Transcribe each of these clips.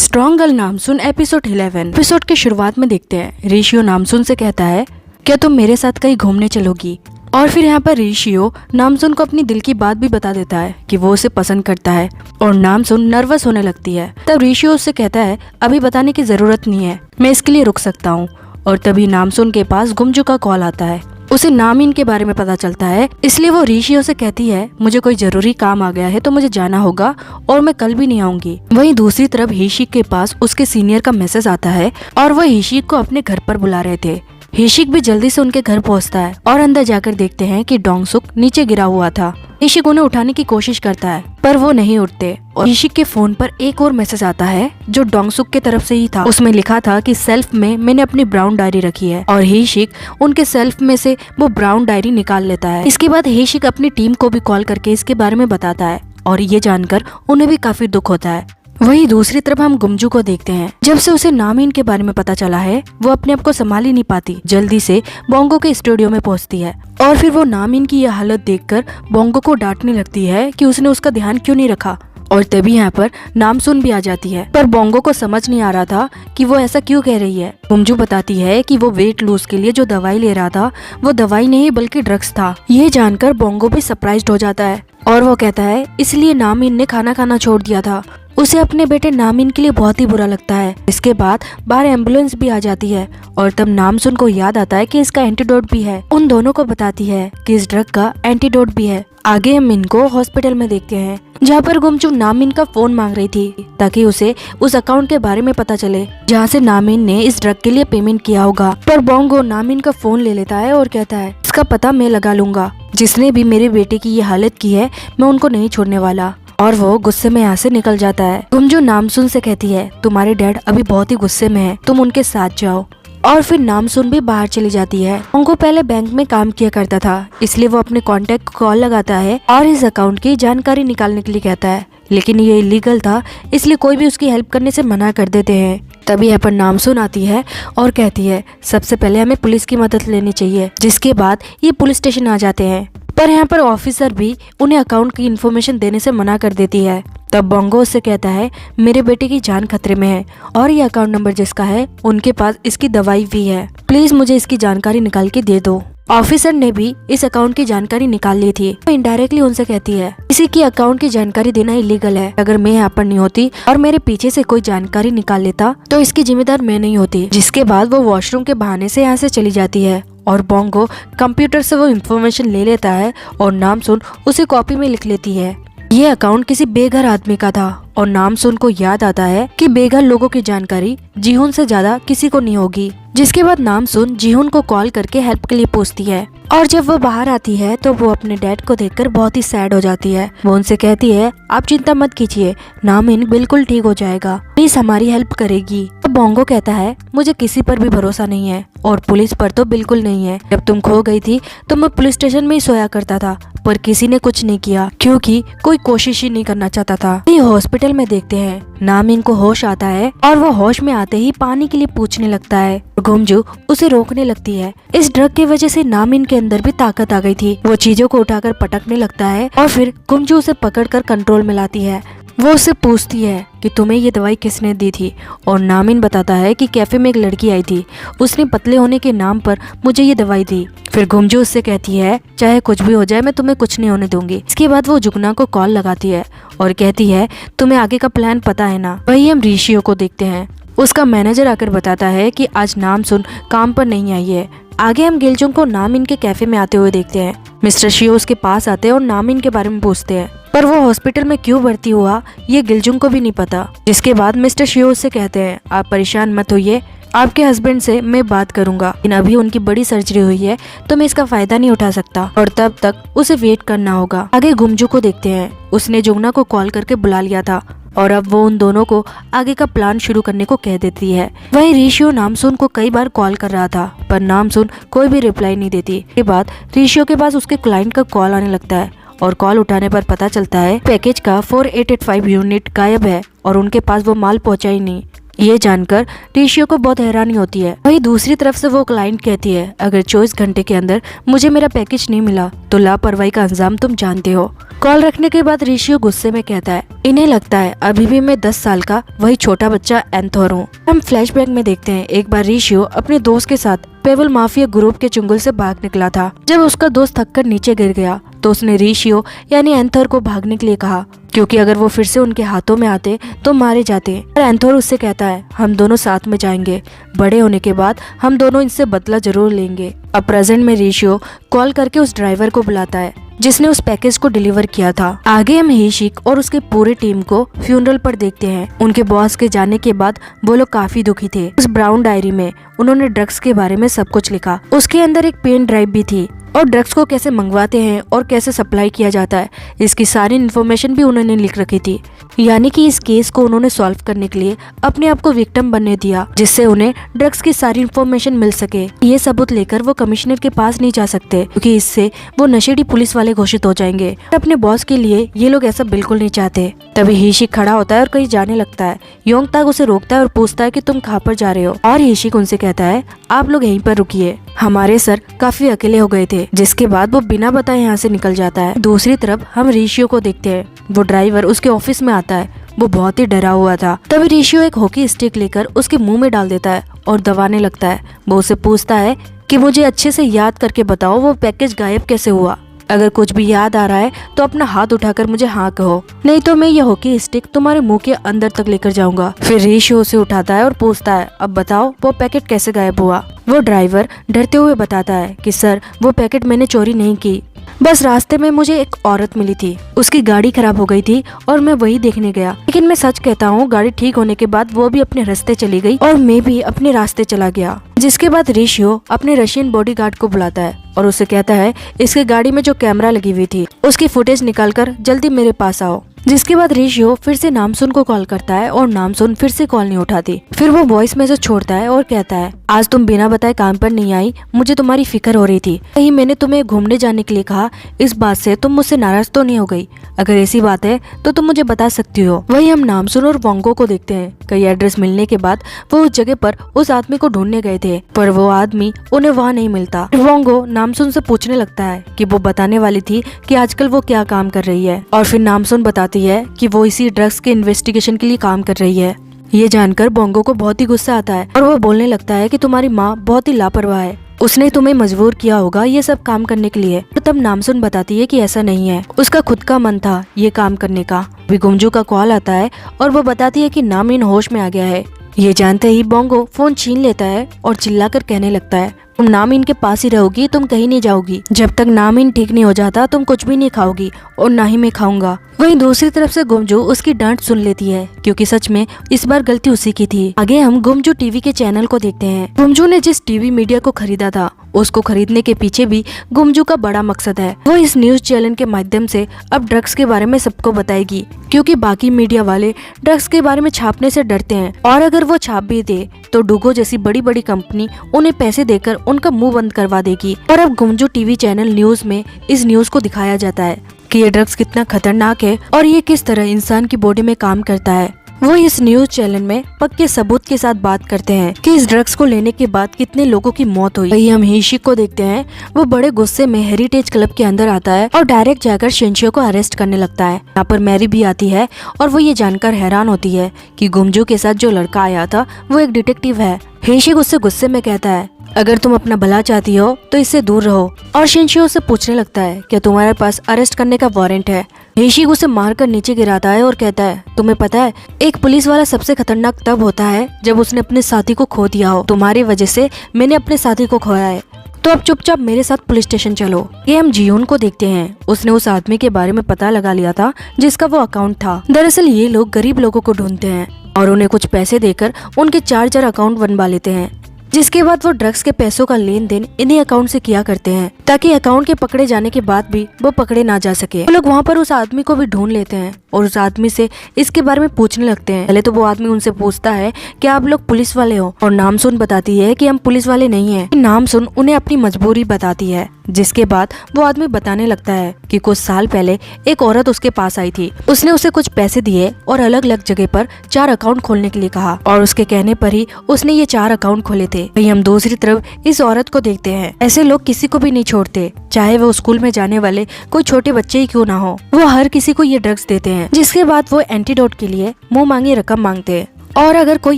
Strong girl Namsoon episode 11। Episode के शुरुआत में देखते हैं रिशियो नामसुन से कहता है क्या तुम मेरे साथ कहीं घूमने चलोगी। और फिर यहाँ पर रिशियो नामसुन को अपनी दिल की बात भी बता देता है कि वो उसे पसंद करता है और नामसुन नर्वस होने लगती है। तब रिशियो उससे कहता है अभी बताने की जरूरत नहीं है, मैं इसके लिए रुक सकता हूँ। और तभी नामसुन के पास गुमजू का कॉल आता है। उसे नामिन के बारे में पता चलता है, इसलिए वो रिशियो से कहती है मुझे कोई जरूरी काम आ गया है तो मुझे जाना होगा और मैं कल भी नहीं आऊंगी। वहीं दूसरी तरफ हिशिक के पास उसके सीनियर का मैसेज आता है और वह हिशिक को अपने घर पर बुला रहे थे। हिशिक भी जल्दी से उनके घर पहुंचता है और अंदर जाकर देखते हैं कि डोंगसुक नीचे गिरा हुआ था। हिशिक उन्हें उठाने की कोशिश करता है पर वो नहीं उठते और हिशिक के फोन पर एक और मैसेज आता है जो डोंगसुक के तरफ से ही था। उसमें लिखा था कि सेल्फ में मैंने अपनी ब्राउन डायरी रखी है और हिशिक उनके सेल्फ में से वो ब्राउन डायरी निकाल लेता है। इसके बाद हिशिक अपनी टीम को भी कॉल करके इसके बारे में बताता है और ये जानकर उन्हें भी काफी दुख होता है। वहीं दूसरी तरफ हम गुमजू को देखते हैं। जब से उसे नामिन के बारे में पता चला है वो अपने आप को संभाल ही नहीं पाती, जल्दी से बोंगो के स्टूडियो में पहुंचती है और फिर वो नामिन की यह हालत देखकर बोंगो को डांटने लगती है कि उसने उसका ध्यान क्यों नहीं रखा। और तभी यहाँ पर नामसुन भी आ जाती है पर बोंगो को समझ नहीं आ रहा था कि वो ऐसा क्यों कह रही है। गुमजू बताती है कि वो वेट लूज के लिए जो दवाई ले रहा था वो दवाई नहीं बल्कि ड्रग्स था। ये जानकर बोंगो भी सरप्राइज्ड हो जाता है और वो कहता है इसलिए नामिन ने खाना खाना छोड़ दिया था। उसे अपने बेटे नामिन के लिए बहुत ही बुरा लगता है। इसके बाद बाहर एम्बुलेंस भी आ जाती है और तब नामसुन को याद आता है कि इसका एंटीडोट भी है। उन दोनों को बताती है कि इस ड्रग का एंटीडोट भी है। आगे हम इनको हॉस्पिटल में देखते हैं जहाँ पर गुमजू नामिन का फोन मांग रही थी ताकि उसे उस अकाउंट के बारे में पता चले जहाँ से नामिन ने इस ड्रग के लिए पेमेंट किया होगा। पर बोंगो नामिन का फोन ले लेता है और कहता है इसका पता मैं लगा लूंगा, जिसने भी मेरे बेटे की ये हालत की है मैं उनको नहीं छोड़ने वाला। और वो गुस्से में यहाँ से निकल जाता है। गुमजू नामसुन से कहती है तुम्हारे डैड अभी बहुत ही गुस्से में है, तुम उनके साथ जाओ। और फिर नामसुन भी बाहर चली जाती है। उनको पहले बैंक में काम किया करता था इसलिए वो अपने कॉन्टेक्ट को कॉल लगाता है और इस अकाउंट की जानकारी निकालने के लिए कहता है, लेकिन ये इलीगल था इसलिए कोई भी उसकी हेल्प करने से मना कर देते हैं। तभी यहाँ पर नामसुन आती है और कहती है सबसे पहले हमें पुलिस की मदद लेनी चाहिए। जिसके बाद ये पुलिस स्टेशन आ जाते हैं पर यहाँ पर ऑफिसर भी उन्हें अकाउंट की इन्फॉर्मेशन देने से मना कर देती है। तब बोंगो उससे कहता है मेरे बेटे की जान खतरे में है और ये अकाउंट नंबर जिसका है उनके पास इसकी दवाई भी है, प्लीज मुझे इसकी जानकारी निकाल के दे दो। ऑफिसर ने भी इस अकाउंट की जानकारी निकाल ली थी। तो इनडायरेक्टली उनसे कहती है किसी की अकाउंट की जानकारी देना इलीगल है, अगर मैं यहाँ पर नहीं होती और मेरे पीछे से कोई जानकारी निकाल लेता तो इसकी जिम्मेदार मैं नहीं होती। जिसके बाद वो वॉशरूम के बहाने से यहाँ से चली जाती है और बोंगो कंप्यूटर से वो इन्फॉर्मेशन ले लेता है और नामसुन उसे कॉपी में लिख लेती है। ये अकाउंट किसी बेघर आदमी का था और नामसुन को याद आता है कि बेघर लोगों की जानकारी जीहुन से ज्यादा किसी को नहीं होगी। जिसके बाद नामसुन जीहुन को कॉल करके हेल्प के लिए पूछती है और जब वो बाहर आती है तो वो अपने डैड को देखकर बहुत ही सैड हो जाती है। वो उनसे कहती है आप चिंता मत कीजिए, नामिन बिल्कुल ठीक हो जाएगा, प्लीज हमारी हेल्प करेगी। तो बोंगो कहता है मुझे किसी पर भी भरोसा नहीं है और पुलिस पर तो बिल्कुल नहीं है। जब तुम खो गई थी तो मैं पुलिस स्टेशन में ही सोया करता था पर किसी ने कुछ नहीं किया क्योंकि कोई कोशिश ही नहीं करना चाहता था। ये हॉस्पिटल में देखते हैं नामिन को होश आता है और वो होश में आते ही पानी के लिए पूछने लगता है। गुमजू उसे रोकने लगती है। इस ड्रग की वजह से नामिन के अंदर भी ताकत आ गई थी। वो चीजों को उठाकर पटकने लगता है और फिर गुमजू उसे पकड़कर कंट्रोल में लाती है। वो उससे पूछती है कि तुम्हें ये दवाई किसने दी थी और नामिन बताता है कि कैफे में एक लड़की आई थी, उसने पतले होने के नाम पर मुझे ये दवाई दी। फिर गुमजू उससे कहती है चाहे कुछ भी हो जाए मैं तुम्हें कुछ नहीं होने दूंगी। इसके बाद वो जुगना को कॉल लगाती है और कहती है तुम्हें आगे का प्लान पता है ना। वही हम रिशियो को देखते हैं। उसका मैनेजर आकर बताता है कि आज नामसुन काम पर नहीं आई है। आगे हम गिलजुंग को नामिन के कैफे में आते हुए देखते हैं। मिस्टर शियो उसके पास आते हैं और नामिन के बारे में पूछते हैं पर वो हॉस्पिटल में क्यों भर्ती हुआ ये गिलजुंग को भी नहीं पता। जिसके बाद मिस्टर शियो उससे कहते हैं आप परेशान मत होइए, आपके हस्बैंड से मैं बात करूंगा, लेकिन अभी उनकी बड़ी सर्जरी हुई है तो मैं इसका फायदा नहीं उठा सकता और तब तक उसे वेट करना होगा। आगे गुमजू को देखते हैं। उसने जुगना को कॉल करके बुला लिया था और अब वो उन दोनों को आगे का प्लान शुरू करने को कह देती है। वहीं रिशियो नामसुन को कई बार कॉल कर रहा था पर नामसुन कोई भी रिप्लाई नहीं देती। के बाद रिशियो के पास उसके क्लाइंट का कॉल आने लगता है और कॉल उठाने पर पता चलता है पैकेज का 4885 यूनिट गायब है और उनके पास वो माल पहुंचा ही नहीं। ये जानकर रेशियो को बहुत हैरानी होती है। वहीं दूसरी तरफ से वो क्लाइंट कहती है, अगर 24 घंटे के अंदर मुझे मेरा पैकेज नहीं मिला तो लापरवाही का अंजाम तुम जानते हो। कॉल रखने के बाद रेशियो गुस्से में कहता है, इन्हें लगता है अभी भी मैं 10 साल का वही छोटा बच्चा एंथोर हूँ। हम फ्लैशबैक में देखते हैं, एक बार रेशियो अपने दोस्त के साथ पेवल माफिया ग्रुप के चुंगल से भाग निकला था। जब उसका दोस्त थककर नीचे गिर गया तो उसने रेशियो यानी एंथोर को भागने के लिए कहा, क्योंकि अगर वो फिर से उनके हाथों में आते तो मारे जाते। और एंथोर उससे कहता है, हम दोनों साथ में जाएंगे, बड़े होने के बाद हम दोनों इनसे बदला जरूर लेंगे। अब प्रेजेंट में रेशियो कॉल करके उस ड्राइवर को बुलाता है जिसने उस पैकेज को डिलीवर किया था। आगे हम हेशिक और उसके पूरे टीम को फ्यूनरल पर देखते हैं। उनके बॉस के जाने के बाद वो लोग काफी दुखी थे। उस ब्राउन डायरी में उन्होंने ड्रग्स के बारे में सब कुछ लिखा। उसके अंदर एक पेन ड्राइव भी थी और ड्रग्स को कैसे मंगवाते हैं और कैसे सप्लाई किया जाता है इसकी सारी इन्फॉर्मेशन भी उन्होंने लिख रखी थी। यानी कि इस केस को उन्होंने सॉल्व करने के लिए अपने आप को विक्टिम बनने दिया, जिससे उन्हें ड्रग्स की सारी इन्फॉर्मेशन मिल सके। ये सबूत लेकर वो कमिश्नर के पास नहीं जा सकते, क्योंकि इससे वो नशेड़ी पुलिस वाले घोषित हो जाएंगे। अपने बॉस के लिए ये लोग ऐसा बिल्कुल नहीं चाहते। तभी हेशिक खड़ा होता है और कहीं जाने लगता है। योंगताक उसे रोकता है और पूछता है कि तुम कहाँ पर जा रहे हो, और हेशिक उनसे कहता है, आप लोग यहीं पर रुकिए, हमारे सर काफी अकेले हो गए थे। जिसके बाद वो बिना बताए यहाँ से निकल जाता है। दूसरी तरफ हम रेशियो को देखते हैं। वो ड्राइवर उसके ऑफिस में आता है। वो बहुत ही डरा हुआ था। तभी रेशियो एक हॉकी स्टिक लेकर उसके मुंह में डाल देता है और दबाने लगता है। वो उसे पूछता है कि मुझे अच्छे से याद करके बताओ वो पैकेज गायब कैसे हुआ। अगर कुछ भी याद आ रहा है तो अपना हाथ उठाकर मुझे हाँ कहो, नहीं तो मैं ये हॉकी स्टिक तुम्हारे मुंह के अंदर तक लेकर जाऊंगा। फिर रेशियो उसे उठाता है और पूछता है, अब बताओ वो पैकेट कैसे गायब हुआ। वो ड्राइवर डरते हुए बताता है कि सर वो पैकेट मैंने चोरी नहीं की, बस रास्ते में मुझे एक औरत मिली थी, उसकी गाड़ी खराब हो गई थी और मैं वही देखने गया। लेकिन मैं सच कहता हूँ, गाड़ी ठीक होने के बाद वो भी अपने रास्ते चली गई और मैं भी अपने रास्ते चला गया। जिसके बाद रेशियो अपने रशियन बॉडीगार्ड को बुलाता है और उसे कहता है, इसके गाड़ी में जो कैमरा लगी हुई थी उसकी फुटेज निकालकर जल्दी मेरे पास आओ। जिसके बाद रेशियो फिर से नामसुन को कॉल करता है और नामसुन फिर से कॉल नहीं उठाती। फिर वो वॉइस मैसेज छोड़ता है और कहता है, आज तुम बिना बताए काम पर नहीं आई, मुझे तुम्हारी फिक्र हो रही थी। कहीं मैंने तुम्हें घूमने जाने के लिए कहा, इस बात से तुम मुझसे नाराज तो नहीं हो गई? अगर ऐसी बात है तो तुम मुझे बता सकती हो। वही हम नामसुन और वोंगो को देखते हैं। कई एड्रेस मिलने के बाद वो उस जगह पर उस आदमी को ढूंढने गए थे, पर वो आदमी उन्हें वहाँ नहीं मिलता। वोंगो नामसुन से पूछने लगता है कि वो बताने वाली थी कि आजकल वो क्या काम कर रही है, और फिर नामसुन बताती है कि वो इसी ड्रग्स के इन्वेस्टिगेशन के लिए काम कर रही है। ये जानकर बोंगो को बहुत ही गुस्सा आता है और वो बोलने लगता है कि तुम्हारी माँ बहुत ही लापरवाह है, उसने तुम्हें मजबूर किया होगा ये सब काम करने के लिए। तो तब नामसुन बताती है कि ऐसा नहीं है, उसका खुद का मन था ये काम करने का। गुमजू का कॉल आता है और वो बताती है कि नामिन होश में आ गया है। ये जानते ही बोंगो फोन छीन लेता है और चिल्लाकर कहने लगता है, तुम नामिन के पास ही रहोगी, तुम कहीं नहीं जाओगी। जब तक नामिन ठीक नहीं हो जाता तुम कुछ भी नहीं खाओगी और ना ही मैं खाऊंगा। वहीं दूसरी तरफ से गुमजू उसकी डांट सुन लेती है, क्योंकि सच में इस बार गलती उसी की थी। आगे हम गुमजू टीवी के चैनल को देखते हैं। गुमजू ने जिस टीवी मीडिया को खरीदा था उसको खरीदने के पीछे भी गुमजू का बड़ा मकसद है। वो इस न्यूज चैनल के माध्यम से अब ड्रग्स के बारे में सबको बताएगी, क्योंकि बाकी मीडिया वाले ड्रग्स के बारे में छापने से डरते हैं, और अगर वो छाप भी दे तो डूगो जैसी बड़ी बड़ी कंपनी उन्हें पैसे देकर उनका मुंह बंद करवा देगी। और अब गुमजू टीवी चैनल न्यूज में इस न्यूज को दिखाया जाता है कि ये ड्रग्स कितना खतरनाक है और ये किस तरह इंसान की बॉडी में काम करता है। वो इस न्यूज चैनल में पक्के सबूत के साथ बात करते हैं कि इस ड्रग्स को लेने के बाद कितने लोगों की मौत हुई। वही हम हेशिक को देखते हैं। वो बड़े गुस्से में हेरिटेज क्लब के अंदर आता है और डायरेक्ट जाकर शिनशियो को अरेस्ट करने लगता है। यहाँ पर मैरी भी आती है और वो ये जानकर हैरान होती है कि गुमजू के साथ जो लड़का आया था वो एक डिटेक्टिव है। हेशिक उससे गुस्से में कहता है, अगर तुम अपना भला चाहती हो तो इससे दूर रहो। और शिनशियो से पूछने लगता है, क्या तुम्हारे पास अरेस्ट करने का वारंट है? हेशिक उसे मारकर नीचे गिराता है और कहता है, तुम्हें पता है एक पुलिस वाला सबसे खतरनाक तब होता है जब उसने अपने साथी को खो दिया हो। तुम्हारी वजह से मैंने अपने साथी को खोया है, तो अब चुपचाप मेरे साथ पुलिस स्टेशन चलो। ये हम जियोन को देखते हैं। उसने उस आदमी के बारे में पता लगा लिया था जिसका वो अकाउंट था। दरअसल ये लोग गरीब लोगों को ढूंढते हैं और उन्हें कुछ पैसे देकर उनके चार्जर अकाउंट बनवा लेते हैं। जिसके बाद वो ड्रग्स के पैसों का लेन देन इन्हीं अकाउंट से किया करते हैं ताकि अकाउंट के पकड़े जाने के बाद भी वो पकड़े ना जा सके। वो लोग वहाँ पर उस आदमी को भी ढूंढ लेते हैं और उस आदमी से इसके बारे में पूछने लगते हैं। पहले तो वो आदमी उनसे पूछता है कि आप लोग पुलिस वाले हो, और नामसुन बताती है कि हम पुलिस वाले नहीं हैं। नामसुन उन्हें अपनी मजबूरी बताती है, जिसके बाद वो आदमी बताने लगता है कि कुछ साल पहले एक औरत उसके पास आई थी। उसने उसे कुछ पैसे दिए और अलग अलग जगह पर 4 अकाउंट खोलने के लिए कहा, और उसके कहने पर ही उसने ये 4 अकाउंट खोले थे। वहीं हम दूसरी तरफ इस औरत को देखते हैं। ऐसे लोग किसी को भी नहीं छोड़ते, चाहे वो स्कूल में जाने वाले कोई छोटे बच्चे ही क्यों ना हो। वो हर किसी को ये ड्रग्स देते हैं, जिसके बाद वो एंटीडोट के लिए मुंह मांगी रकम मांगते हैं, और अगर कोई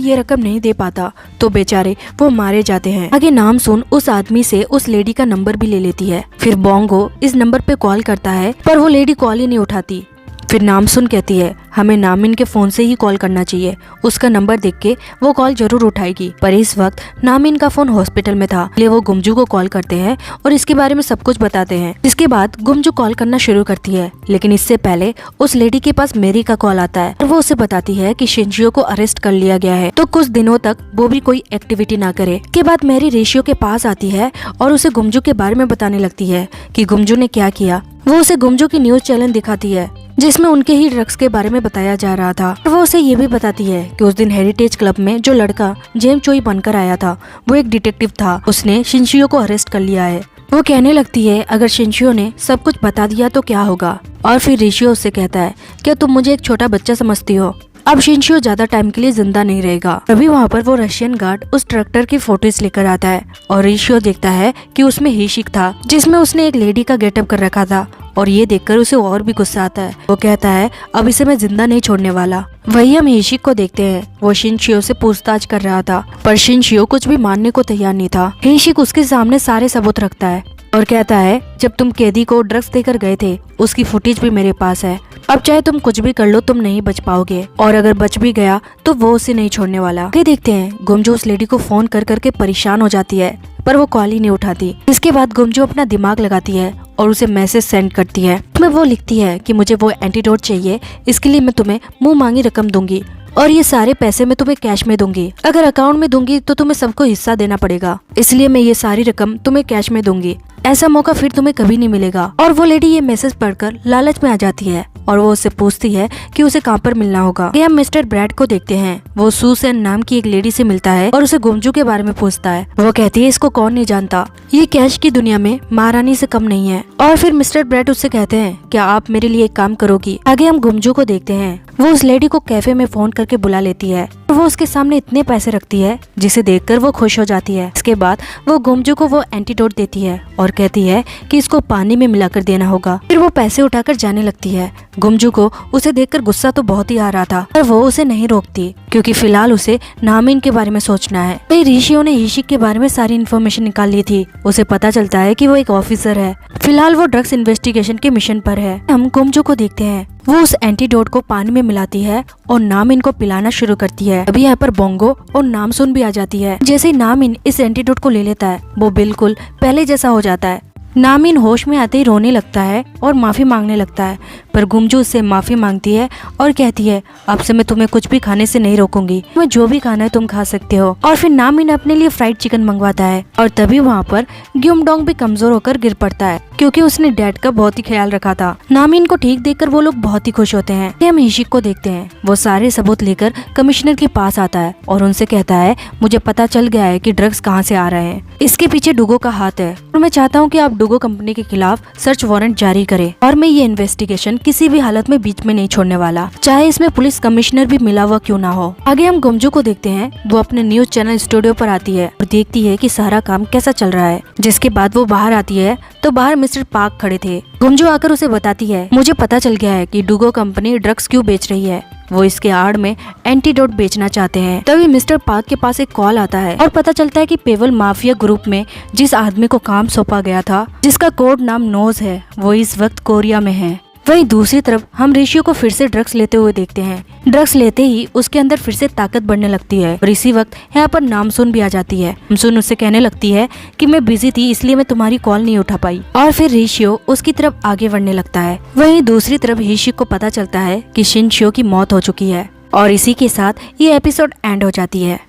ये रकम नहीं दे पाता तो बेचारे वो मारे जाते हैं। आगे नामसुन उस आदमी से उस लेडी का नंबर भी ले लेती है। फिर बोंगो इस नंबर पे कॉल करता है, पर वो लेडी कॉल ही नहीं उठाती। फिर नामसुन कहती है हमें नामिन के फोन से ही कॉल करना चाहिए, उसका नंबर देख के वो कॉल जरूर उठाएगी। पर इस वक्त नामिन का फोन हॉस्पिटल में था, इसलिए वो गुमजू को कॉल करते हैं और इसके बारे में सब कुछ बताते हैं। इसके बाद गुमजू कॉल करना शुरू करती है, लेकिन इससे पहले उस लेडी के पास मेरी का कॉल आता है और वो उसे बताती है कि शिनजियो को अरेस्ट कर लिया गया है, तो कुछ दिनों तक वो भी कोई एक्टिविटी ना करे। के बाद मेरी रेशियो के पास आती है और उसे गुमजू के बारे में बताने लगती है कि गुमजू ने क्या किया। वो उसे गुमजू की न्यूज चैनल दिखाती है जिसमें उनके ही ड्रग्स के बारे में बताया जा रहा था। वो उसे ये भी बताती है कि उस दिन हेरिटेज क्लब में जो लड़का जेम चोई बनकर आया था वो एक डिटेक्टिव था, उसने शिनशियो को अरेस्ट कर लिया है। वो कहने लगती है अगर शिनशियो ने सब कुछ बता दिया तो क्या होगा, और फिर रेशियो उससे कहता है क्या तुम मुझे एक छोटा बच्चा समझती हो, अब शिनशियो ज्यादा टाइम के लिए जिंदा नहीं रहेगा। तभी वहाँ पर वो रशियन गार्ड उस ट्रैक्टर की फोटोज लेकर आता है और रेशियो देखता है कि उसमें हिशिक था, जिसमें उसने एक लेडी का गेटअप कर रखा था, और ये देखकर उसे और भी गुस्सा आता है। वो कहता है अब इसे मैं जिंदा नहीं छोड़ने वाला। वही हम हिशिक को देखते हैं, वो शिनशियो से पूछताछ कर रहा था, पर शिनशियो कुछ भी मानने को तैयार नहीं था। हिशिक उसके सामने सारे सबूत रखता है और कहता है जब तुम कैदी को ड्रग्स देकर गए थे उसकी फुटेज भी मेरे पास है, अब चाहे तुम कुछ भी कर लो तुम नहीं बच पाओगे, और अगर बच भी गया तो वो उसे नहीं छोड़ने वाला। ये देखते हैं गुमजो उस लेडी को फोन कर करके परेशान हो जाती है, पर वो कॉल ही नहीं उठाती। इसके बाद गुमजो अपना दिमाग लगाती है और उसे मैसेज सेंड करती है। उसमें वो लिखती है कि मुझे वो एंटीडोट चाहिए, इसके लिए मैं तुम्हें मुंह मांगी रकम दूंगी और ये सारे पैसे मैं तुम्हें कैश में दूंगी, अगर अकाउंट में दूंगी तो तुम्हें सबको हिस्सा देना पड़ेगा, इसलिए मैं ये सारी रकम तुम्हें कैश में दूंगी, ऐसा मौका फिर तुम्हें कभी नहीं मिलेगा। और वो लेडी ये मैसेज पढ़कर लालच में आ जाती है और वो उससे पूछती है कि उसे कहाँ पर मिलना होगा। हम मिस्टर ब्रैड को देखते हैं, वो सुसैन नाम की एक लेडी से मिलता है और उसे गुमजू के बारे में पूछता है। वो कहती है इसको कौन नहीं जानता, ये कैश की दुनिया में महारानी से कम नहीं है। और फिर मिस्टर ब्रैड उससे कहते हैं क्या आप मेरे लिए एक काम करोगी। आगे हम गुमजू को देखते हैं, वो उस लेडी को कैफे में फोन करके बुला लेती है और वो उसके सामने इतने पैसे रखती है जिसे देखकर वो खुश हो जाती है। इसके बाद वो गुमजू को वो एंटीडोट देती है और कहती है कि इसको पानी में मिलाकर देना होगा। फिर वो पैसे उठाकर जाने लगती है। गुमजू को उसे देखकर गुस्सा तो बहुत ही आ रहा था, पर वो उसे नहीं रोकती क्योंकि फिलहाल उसे नामिन के बारे में सोचना है। फिर ऋषियों ने हिशिक के बारे में सारी इन्फॉर्मेशन निकाल ली थी। उसे पता चलता है कि वो एक ऑफिसर है, फिलहाल वो ड्रग्स इन्वेस्टिगेशन के मिशन पर है। हम गुमजू को देखते हैं, वो उस एंटीडोट को पानी में मिलाती है और नामिन को पिलाना शुरू करती है। अभी यहाँ पर बोंगो और नामसुन भी आ जाती है। जैसे ही नामिन इस एंटीडोट को ले लेता है वो बिल्कुल पहले जैसा हो जाता है। नामिन होश में आते ही रोने लगता है और माफी मांगने लगता है, पर गुमजू उससे माफी मांगती है और कहती है अब से मैं तुम्हें कुछ भी खाने से नहीं रोकूंगी, तुम्हें जो भी खाना है तुम खा सकते हो। और फिर नामिन अपने लिए फ्राइड चिकन मंगवाता है और तभी वहाँ पर ग्युमडोंग भी कमजोर होकर गिर पड़ता है क्योंकि उसने डैड का बहुत ही ख्याल रखा था। नामिन को ठीक देखकर वो लोग बहुत ही खुश होते हैं। हम हिशिक को देखते हैं, वो सारे सबूत लेकर कमिश्नर के पास आता है और उनसे कहता है मुझे पता चल गया है कि ड्रग्स कहाँ से आ रहे हैं, इसके पीछे डुगो का हाथ है और मैं चाहता हूँ कि आप डुगो कंपनी के खिलाफ सर्च वारंट जारी करें और मैं ये इन्वेस्टिगेशन किसी भी हालत में बीच में नहीं छोड़ने वाला, चाहे इसमें पुलिस कमिश्नर भी मिला हुआ क्यों ना हो। आगे हम गुमजू को देखते हैं, वो अपने न्यूज चैनल स्टूडियो पर आती है और देखती है कि सारा काम कैसा चल रहा है। जिसके बाद वो बाहर आती है तो बाहर मिस्टर पार्क खड़े थे। गुमजू आकर उसे बताती है मुझे पता चल गया है कि डुगो कंपनी ड्रग्स क्यों बेच रही है, वो इसके आड़ में एंटीडोट बेचना चाहते हैं। तभी मिस्टर पार्क के पास एक कॉल आता है और पता चलता है कि पेवल माफिया ग्रुप में जिस आदमी को काम सौंपा गया था जिसका कोड नाम नोज है वो इस वक्त कोरिया में है। वहीं दूसरी तरफ हम रेशियो को फिर से ड्रग्स लेते हुए देखते हैं। ड्रग्स लेते ही उसके अंदर फिर से ताकत बढ़ने लगती है और इसी वक्त यहाँ पर नामसुन भी आ जाती है। नामसुन उससे कहने लगती है कि मैं बिजी थी इसलिए मैं तुम्हारी कॉल नहीं उठा पाई और फिर रेशियो उसकी तरफ आगे बढ़ने लगता है। वहीं दूसरी तरफ हिशिक को पता चलता है कि शिनशियो की मौत हो चुकी है और इसी के साथ ये एपिसोड एंड हो जाती है।